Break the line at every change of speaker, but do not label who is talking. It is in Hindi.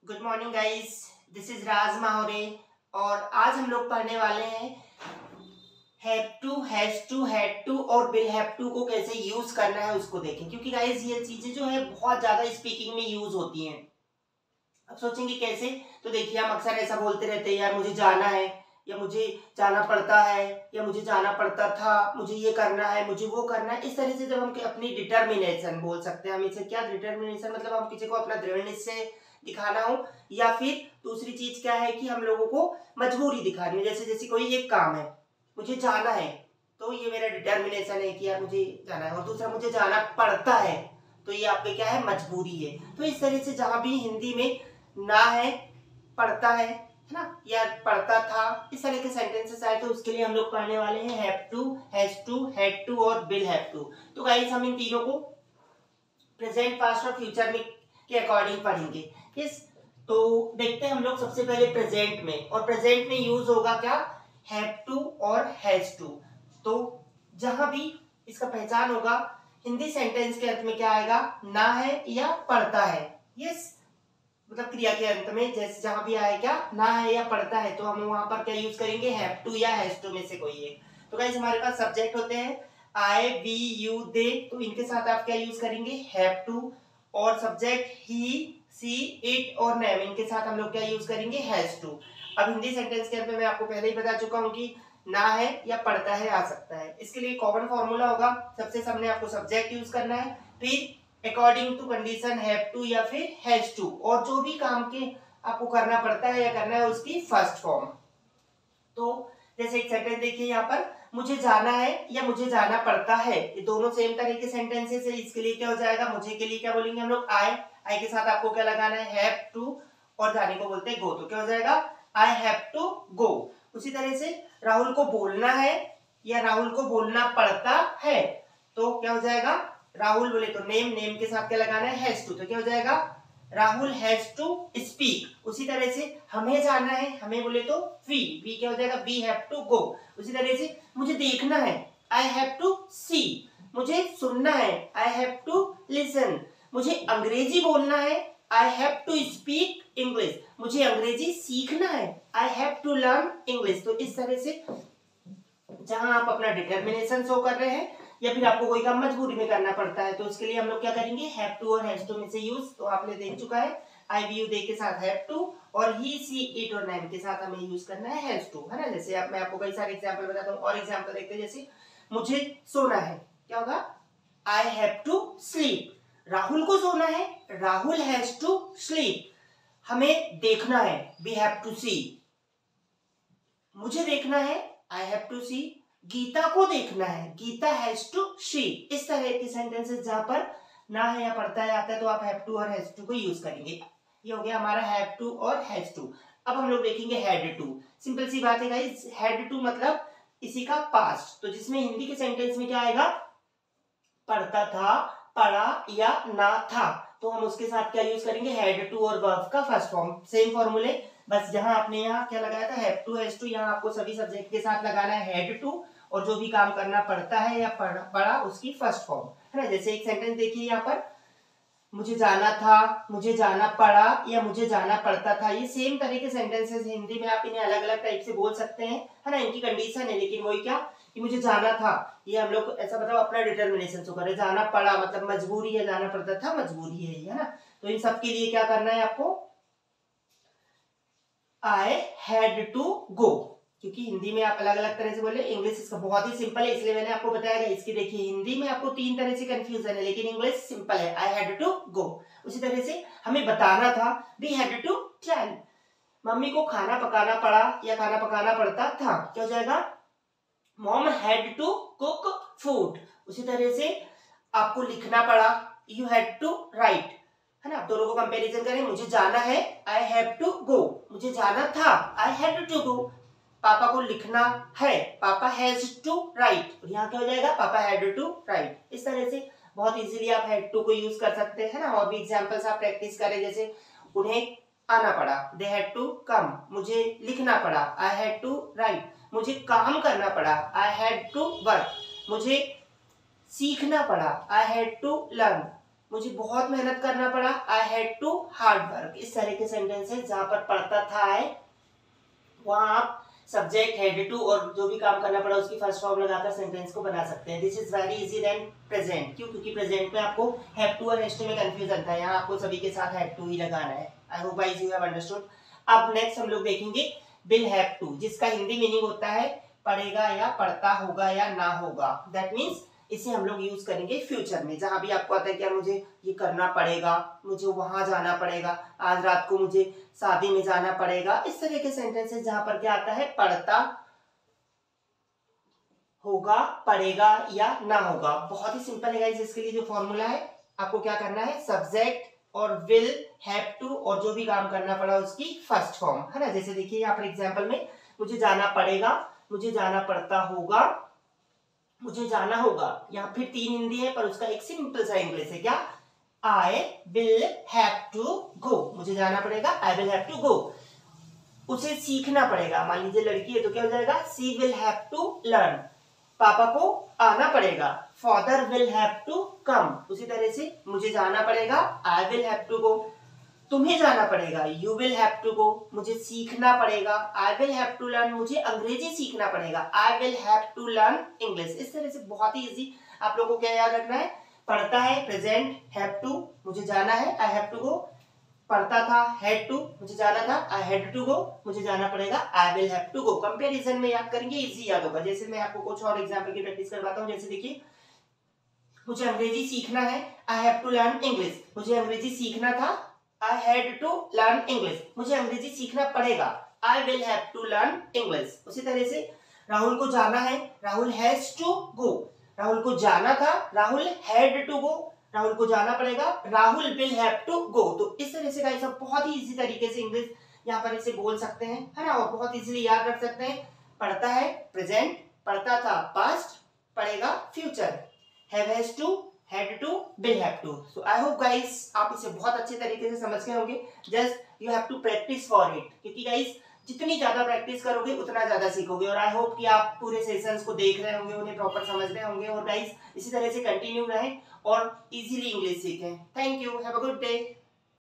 Good morning guys, this is Raj Mahaure और आज हम लोग पढ़ने वाले हैं have to, has to, had to और विल हैव टू को कैसे यूज करना है उसको देखें। क्योंकि गाइस ये चीजें जो है बहुत ज्यादा स्पीकिंग में यूज होती हैं। अब सोचेंगे कैसे, तो देखिए हम अक्सर ऐसा बोलते रहते हैं, यार मुझे जाना है, या मुझे जाना पड़ता है, या मुझे जाना पड़ता था, मुझे ये करना है, मुझे वो करना है। इस तरह से जब हम अपनी डिटर्मिनेशन बोल सकते हैं, हम इसे क्या डिटर्मिनेशन मतलब हम किसी को अपना दृढ़ निश्चय दिखाना हो, या फिर दूसरी चीज क्या है कि हम लोगों को मजबूरी दिखानी है। जैसे कोई एक काम है, मुझे जाना है, तो ये मेरा डिटर्मिनेशन है कि यार मुझे जाना है। और दूसरा मुझे जाना पड़ता है, तो ये आपके क्या है, मजबूरी है। तो इस तरह से जहां भी हिंदी में ना है, पढ़ता है ना, या पढ़ता था, इस तरह के सेंटेंसेस आए तो उसके लिए हम लोग पढ़ने वाले हैं have to, has to, had to और विल हैव टू। तो गाइस हम इन तीनों को प्रेजेंट, पास्ट और फ्यूचर में के अकॉर्डिंग पढ़ेंगे। यस, तो देखते हैं हम लोग सबसे पहले प्रेजेंट में। और प्रेजेंट में यूज होगा क्या, हैव टू और हैज टू। तो जहां भी इसका पहचान होगा, हिंदी सेंटेंस के अंत में क्या आएगा, ना है या पढ़ता है। यस, मतलब क्रिया के अंत में जैसे जहां भी आए क्या, ना है या पढ़ता है, तो हम वहां पर क्या यूज करेंगे, हैव टू या हैज टू में से कोई एक। तो गाइस हमारे पास सब्जेक्ट होते हैं आई, वी, यू, दे, तो इनके साथ आप क्या यूज करेंगे, हैव टू। और सब्जेक्ट ही, सी, इट और नेम, इनके साथ हम लोग क्या यूज करेंगे, हैज टू। अब हिंदी सेंटेंस के अंत में मैं आपको पहले ही बता चुका हूं कि ना है या पढ़ता है आ सकता है। इसके लिए कॉमन फॉर्मूला होगा, सबसे सामने आपको सब्जेक्ट यूज करना है, फिर according to condition have to या फिर हैज टू, और जो भी काम के आपको करना पड़ता है या करना है उसकी फर्स्ट फॉर्म। तो जैसे एक सेंटेंस देखिए यहाँ पर, मुझे जाना है या मुझे जाना पड़ता है, ये दोनों सेम तरह के सेंटेंसेस है। इसके लिए क्या हो जाएगा, मुझे के लिए क्या बोलेंगे हम लोग, आई के साथ आपको क्या लगाना है, हैव टू, और जाने को बोलते हैं गो, तो क्या हो जाएगा, आई हैव टू गो। उसी तरह से राहुल को बोलना है या राहुल को बोलना पड़ता है, तो क्या हो जाएगा, राहुल बोले तो नेम, नेम के साथ क्या लगाना है, हैज टू, तो क्या हो जाएगा, राहुल हैज टू स्पीक। उसी तरह से हमें जाना है, हमें बोले तो वी क्या हो जाएगा, वी हैव टू गो। उसी तरह से मुझे देखना है, आई हैव टू सी। मुझे सुनना है, आई हैव टू लिसन। मुझे अंग्रेजी बोलना है, I have to speak English. मुझे अंग्रेजी सीखना है, I have to learn English. तो इस तरह से जहां आप अपना डिटर्मिनेशन शो कर रहे हैं या फिर आपको कोई काम मजबूरी में करना पड़ता है, तो उसके लिए हम लोग क्या करेंगे, हैव टू और हैज टू में से यूज। तो आपने देख चुका है, आई, वी, यू, दे के साथ हैव टू, और ही, सी, इट और नेम के साथ हमें यूज करना है हैज टू, है ना। जैसे मैं आपको कई सारे एग्जांपल बताता हूँ, और एग्जांपल देखते हैं। जैसे मुझे सोना है, क्या होगा, I have to sleep. Rahul को सोना है, राहुल हैज टू स्लीप। हमें देखना है, वी हैव टू सी। मुझे देखना है, आई हैव टू सी। गीता को देखना है, गीता हैज टू सी। इस तरह के सेंटेंसेस जहां पर ना है या पढ़ता है आता है, तो आप हैव टू और हैज टू को यूज करेंगे। ये हो गया हमारा हैव टू और हैज टू। अब हम लोग देखेंगे हैड टू। सिंपल सी बात है गाइस, हैड टू मतलब इसी का पास्ट, तो जिसमें हिंदी के सेंटेंस में क्या आएगा, पढ़ता था, पढ़ा या ना था, तो हम उसके साथ क्या यूज करेंगे, हैड टू और वर्ब का फर्स्ट फॉर्म। सेम फॉर्मूले, बस जहां आपने यहाँ क्या लगाया था, हैव टू, हैज टू, यहाँ आपको सभी सब्जेक्ट के साथ लगाना है हैड टू, और जो भी काम करना पड़ता है या पढ़ा उसकी फर्स्ट फॉर्म, है ना। जैसे एक सेंटेंस देखिए यहाँ पर, मुझे जाना था, मुझे जाना पड़ा या मुझे जाना पड़ता था, ये सेम तरह के सेंटेंसेस हिंदी में आप इन्हें अलग अलग टाइप से बोल सकते हैं, है ना। इनकी कंडीशन है, लेकिन वही क्या कि मुझे जाना था, ये हम लोग ऐसा मतलब अपना डिटर्मिनेशन शो कर रहे हैं। जाना पड़ा मतलब मजबूरी है, जाना पड़ता था मजबूरी है ना। तो इन सब के लिए क्या करना है आपको, आई हैड टू गो, क्योंकि हिंदी में आप अलग अलग तरह से बोले, इंग्लिश इसका बहुत ही सिंपल है, इसलिए मैंने आपको बताया। इसकी देखिए हिंदी में आपको तीन तरह से कंफ्यूजन है, लेकिन इंग्लिश सिंपल है, आई हैड टू गो। उसी तरह से हमें बताना था, वी हैड टू टेल। मम्मी को खाना पकाना पड़ा या खाना पकाना पड़ता था, क्या हो जाएगा, mom had to cook food. उसी तरह से आपको लिखना पड़ा, यू हैड टू राइट, है ना। दोनों को कंपैरिजन करें, मुझे जाना है, आई हैव टू गो। मुझे जाना था, आई हैड टू गो। पापा को लिखना है, पापा हैज टू राइट, और यहाँ क्या हो जाएगा, पापा हैड टू राइट। इस तरह से बहुत इजीली आप हैड टू को यूज कर सकते हैं ना। और भी एग्जांपल्स आप प्रैक्टिस करें, जैसे उन्हें आना पड़ा, दे हैड टू कम। मुझे लिखना पड़ा, आई हैड टू राइट। मुझे काम करना पड़ा, आई हैड टू वर्क। मुझे सीखना पड़ा, आई हैड टू लर्न। मुझे बहुत मेहनत करना पड़ा, I had to hard work. इस तरह के सेंटेंस है जहां पर पढ़ता था है, वहां आप सब्जेक्ट हैड टू और जो भी काम करना पड़ा उसकी फर्स्ट फॉर्म लगाकर सेंटेंस को बना सकते हैं। This is very easy than present. क्यों? क्योंकि प्रेजेंट में आपको हैव टू और हैज टू में कंफ्यूजन था, यहाँ आपको सभी के साथ हैड टू ही लगाना है। I hope guys you have understood. अब नेक्स्ट हम लोग देखेंगे विल हैव टू, जिसका हिंदी मीनिंग होता है पढ़ेगा या पढ़ता होगा या ना होगा। दैट मीन्स इसे हम लोग यूज करेंगे फ्यूचर में, जहां भी आपको आता है कि यार मुझे ये करना पड़ेगा, मुझे वहां जाना पड़ेगा, आज रात को मुझे शादी में जाना पड़ेगा। इस तरह के सेंटेंसेस जहां पर क्या आता है पढ़ता होगा, पढ़ेगा या ना होगा। बहुत ही सिंपल है गाइस। इसके लिए जो फॉर्मूला है आपको क्या करना है, सब्जेक्ट और विल हैव टू और जो भी काम करना पड़ा उसकी फर्स्ट फॉर्म, है ना। जैसे देखिए यहाँ पर एग्जाम्पल में मुझे जाना पड़ेगा, मुझे जाना पड़ता होगा, मुझे जाना होगा। यहाँ फिर 3 हिंदी है पर उसका एक सिंपल सा इंग्लिश है, क्या, I will have to go. मुझे जाना पड़ेगा, I will have to go. उसे सीखना पड़ेगा, मान लीजिए लड़की है तो क्या हो जाएगा, she will have to learn. पापा को आना पड़ेगा, father will have to come. उसी तरह से मुझे जाना पड़ेगा, I will have to go. तुम्हें जाना पड़ेगा, you will have to go. मुझे सीखना पड़ेगा, I will have to learn. मुझे अंग्रेजी सीखना पड़ेगा, I will have to learn English. इस तरह से बहुत ही इजी आप लोगों को क्या याद रखना है, पढ़ता है प्रेजेंट हैव टू, मुझे जाना है आई हैव टू गो। पढ़ता था हैड टू, मुझे जाना था आई हैड टू गो, मुझे जाना पड़ेगा I will have to go. Comparison में याद करेंगे, इजी याद होगा। जैसे मैं आपको कुछ और एग्जांपल की प्रैक्टिस करवाता हूं। जैसे देखिए मुझे अंग्रेजी सीखना है, I have to learn English. मुझे अंग्रेजी सीखना था, I had to learn English। मुझे अंग्रेजी सीखना पड़ेगा, I will have to learn English। उसी तरह से राहुल को जाना है, Rahul has to go। Rahul को जाना था, Rahul had to go। Rahul को जाना पड़ेगा, Rahul will have to go। तो इस तरह से गाइस आप बहुत ही इजी तरीके से इंग्लिश यहाँ पर इसे बोल सकते हैं, है ना, और बहुत इजीली याद रख सकते हैं। पढ़ता है प्रेजेंट, पढ़ता था पास्ट, पढ़ेगा future, have has to, had to, will have to। So I hope guys आप इसे बहुत अच्छे तरीके से समझ गए होंगे। Just you have to practice for it, क्योंकि guys जितनी ज्यादा प्रैक्टिस करोगे उतना ज्यादा सीखोगे। और आई होप कि आप पूरे सेशंस को देख रहे होंगे, उन्हें प्रॉपर समझ रहे होंगे, और गाइस इसी तरह से कंटिन्यू रहें और इजीली इंग्लिश सीखें। Thank you, have a good day.